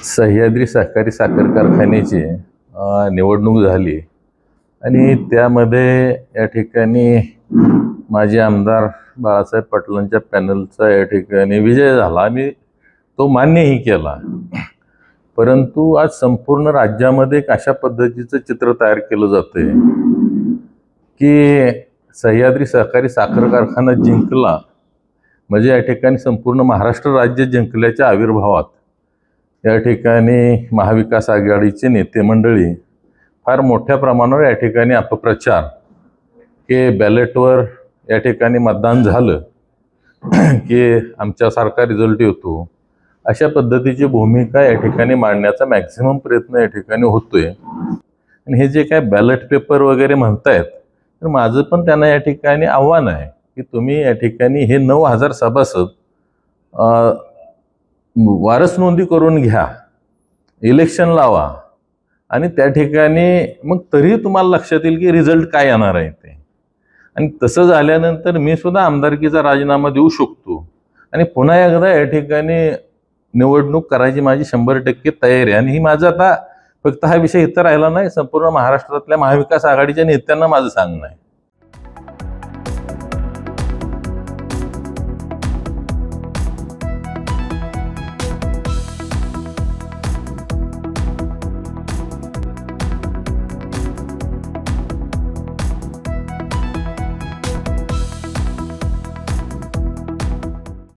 सह्याद्री सहकारी साखर कारखान्याची निवडणूक झाली आणि त्यामध्ये या ठिकाणी माजी आमदार बाळासाहेब पाटलांच्या पॅनलचा या ठिकाणी विजय झाला आणि तो मान्यही केला. परंतु आज संपूर्ण राज्यामध्ये एक अशा पद्धतीचं चित्र तयार केलं जातंय की सह्याद्री सहकारी साखर कारखाना जिंकला म्हणजे या ठिकाणी संपूर्ण महाराष्ट्र राज्य जिंकल्याच्या आविर्भावात या ठिकाणी महाविकास आघाडीचे नेते मंडळी फार मोठ्या प्रमाणावर या ठिकाणी अपप्रचार की बॅलेटवर या ठिकाणी मतदान झालं की आमच्यासारखा रिझल्ट येतो, अशा पद्धतीची भूमिका या ठिकाणी मांडण्याचा मॅक्झिमम प्रयत्न या ठिकाणी होतोय. आणि हे जे काय बॅलेट पेपर वगैरे म्हणतायत, तर माझं पण त्यांना या ठिकाणी आव्हान आहे की तुम्ही या ठिकाणी हे 9,000 सभासद वारस नोंदी करून घ्या, इलेक्शन लावा आणि त्या ठिकाणी मग तरी तुम्हाला लक्षात येईल की रिझल्ट काय येणार आहे ते. आणि तसं झाल्यानंतर मी सुद्धा आमदारकीचा राजीनामा देऊ शकतो आणि पुन्हा एकदा या ठिकाणी निवडणूक करायची माझी 100% तयारी आहे. आणि ही माझं आता फक्त हा विषय इथं राहिला नाही, संपूर्ण महाराष्ट्रातल्या महाविकास आघाडीच्या नेत्यांना माझं सांगणं आहे.